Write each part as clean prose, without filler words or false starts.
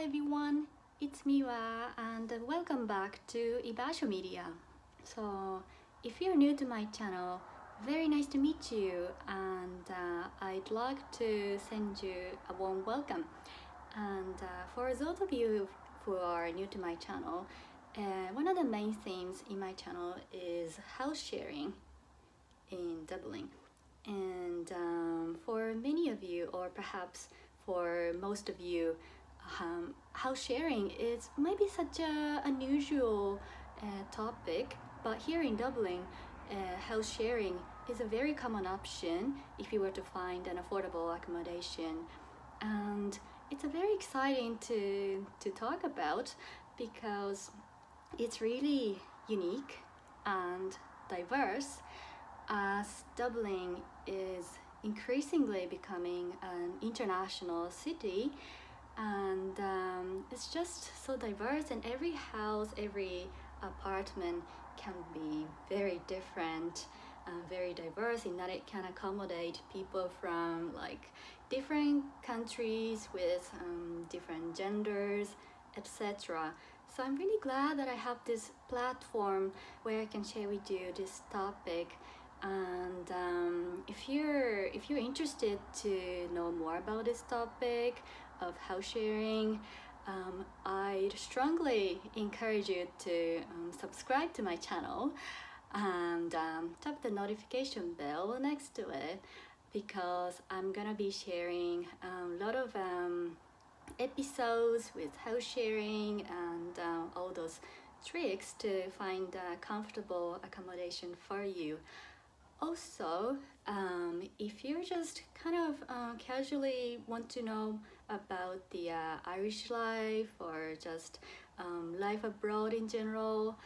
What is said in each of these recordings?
everyone, it's Miwa and welcome back to Ibasho Media. So, if you're new to my channel, very nice to meet you and I'd like to send you a warm welcome. And for those of you who are new to my channel, one of the main themes in my channel is house sharing in Dublin. And for many of you, or perhaps for most of you, house sharing is maybe such a unusual topic, but here in Dublin, house sharing is a very common option if you were to find an affordable accommodation, and it's a very exciting to talk about because it's really unique and diverse, as Dublin is increasingly becoming an international city, and it's just so diverse, and every house, every apartment can be very different and very diverse in that it can accommodate people from like different countries with different genders, etc. So I'm really glad that I have this platform where I can share with you this topic. And if you're interested to know more about this topic of house sharing, I'd strongly encourage you to subscribe to my channel and tap the notification bell next to it, because I'm gonna be sharing a lot of episodes with house sharing and all those tricks to find a comfortable accommodation for you. Also, if you just kind of casually want to know about the Irish life or just life abroad in general,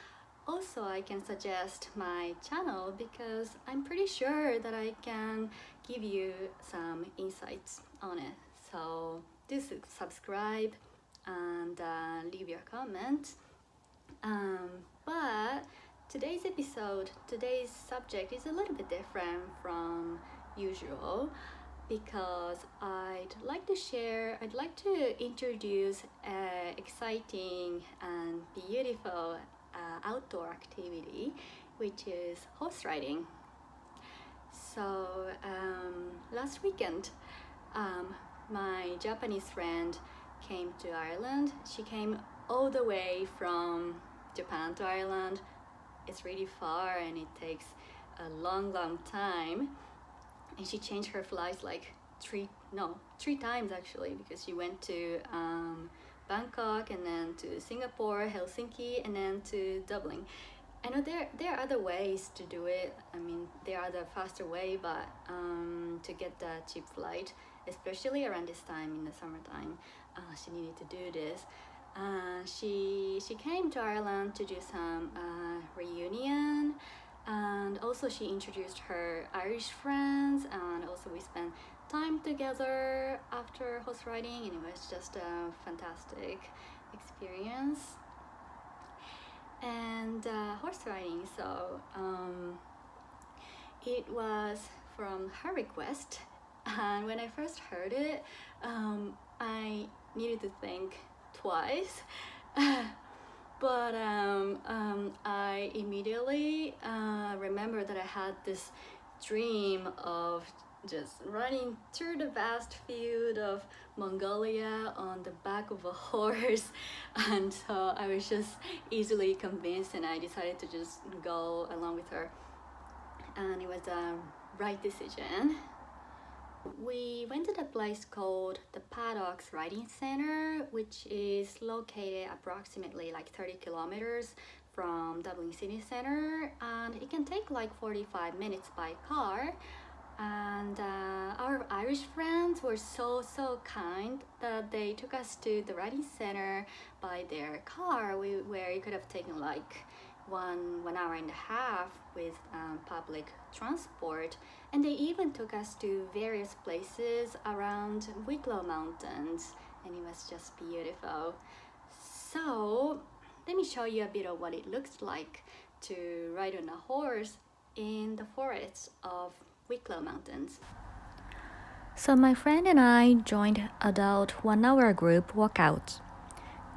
also I can suggest my channel, because I'm pretty sure that I can give you some insights on it. So do subscribe and leave your comments. But today's subject is a little bit different from usual, because I'd like to introduce an exciting and beautiful outdoor activity, which is horse riding. So last weekend, my Japanese friend came to Ireland. She came all the way from Japan to Ireland. It's really far and it takes a long time, and she changed her flights like three times actually, because she went to Bangkok and then to Singapore, Helsinki, and then to Dublin. I know there are other ways to do it. I mean, there are the faster way, but to get the cheap flight, especially around this time in the summertime, she needed to do this. She came to Ireland to do some reunion, and also she introduced her Irish friends, and also we spent time together after horse riding, and it was just a fantastic experience. And horse riding, so it was from her request, and when I first heard it, I needed to think twice. But I immediately remembered that I had this dream of just running through the vast field of Mongolia on the back of a horse, and so I was just easily convinced, and I decided to just go along with her, and it was the right decision. We went to the place called the Paddocks Riding Center, which is located approximately like 30 kilometers from Dublin city center, and it can take like 45 minutes by car. And our Irish friends were so kind that they took us to the riding center by their car, where it could have taken like one hour and a half with public transport, and they even took us to various places around Wicklow mountains, and it was just beautiful. So let me show you a bit of what it looks like to ride on a horse in the forests of Wicklow mountains. So my friend and I joined adult 1 hour group workouts.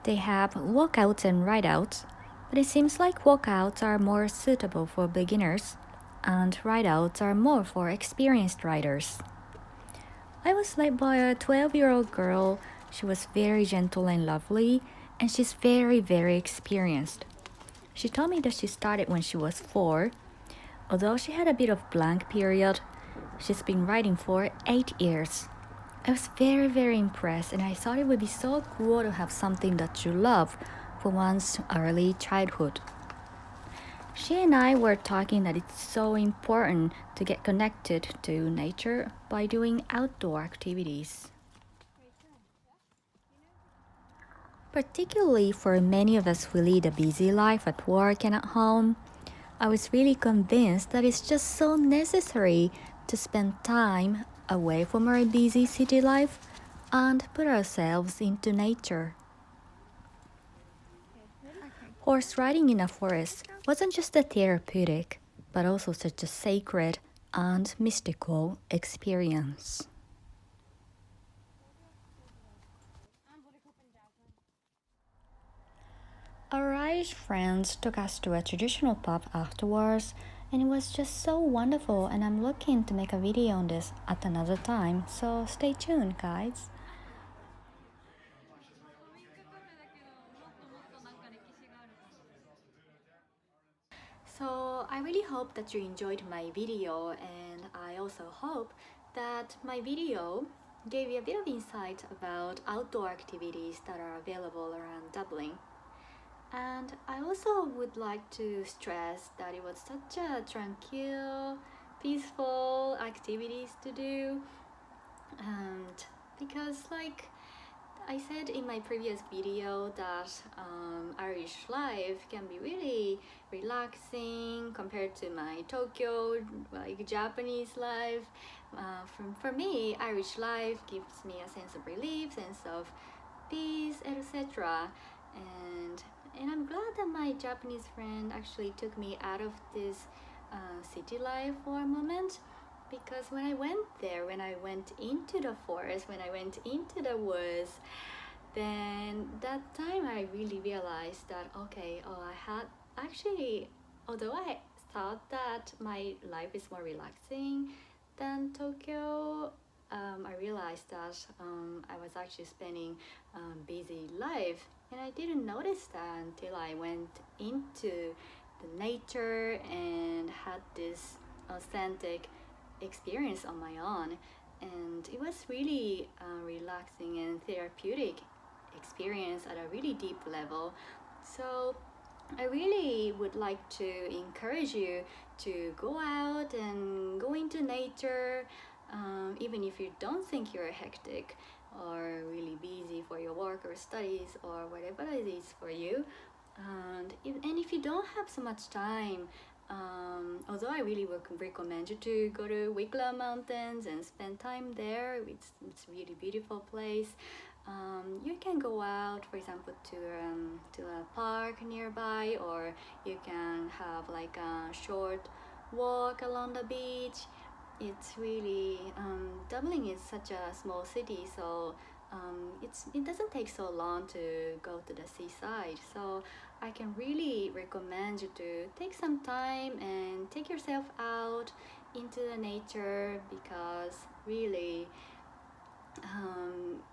They have walkouts and rideouts, but it seems like walkouts are more suitable for beginners and rideouts are more for experienced riders. I was led by a 12-year-old girl. She was very gentle and lovely, and she's very, very experienced. She told me that she started when she was 4. Although she had a bit of blank period, she's been riding for 8 years. I was very, very impressed, and I thought it would be so cool to have something that you love for one's early childhood. She and I were talking that it's so important to get connected to nature by doing outdoor activities. Particularly for many of us who lead a busy life at work and at home, I was really convinced that it's just so necessary to spend time away from our busy city life and put ourselves into nature. Horse riding in a forest wasn't just a therapeutic, but also such a sacred and mystical experience. Our Irish friends took us to a traditional pub afterwards, and it was just so wonderful, and I'm looking to make a video on this at another time, so stay tuned, guys. So I really hope that you enjoyed my video, and I also hope that my video gave you a bit of insight about outdoor activities that are available around Dublin. And I also would like to stress that it was such a tranquil, peaceful activities to do, and because like I said in my previous video that Irish life can be really relaxing compared to my Tokyo, like Japanese life. For me, Irish life gives me a sense of relief, sense of peace, etc. And I'm glad that my Japanese friend actually took me out of this city life for a moment, because when I went there, when I went into the forest, when I went into the woods, then that time I really realized that okay, I had actually, although I thought that my life is more relaxing than Tokyo, I realized that I was actually spending busy life, and I didn't notice that until I went into the nature and had this authentic experience on my own, and it was really relaxing and therapeutic experience at a really deep level. So I really would like to encourage you to go out and go into nature, even if you don't think you're hectic or really busy for your work or studies or whatever it is for you. And if you don't have so much time, although I really would recommend you to go to Wicklow Mountains and spend time there, it's a really beautiful place. You can go out, for example, to a park nearby, or you can have like a short walk along the beach. It's really Dublin is such a small city, so it doesn't take so long to go to the seaside. So I can really recommend you to take some time and take yourself out into the nature, because really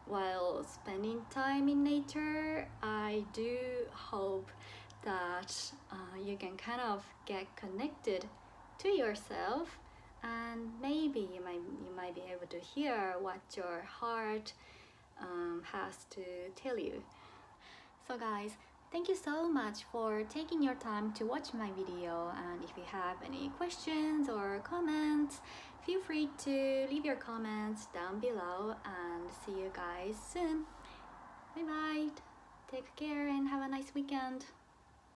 while spending time in nature, I do hope that you can kind of get connected to yourself, and maybe you might be able to hear what your heart has to tell you. So guys, thank you so much for taking your time to watch my video, and if you have any questions or comments, feel free to leave your comments down below, and see you guys soon. Bye bye, take care and have a nice weekend.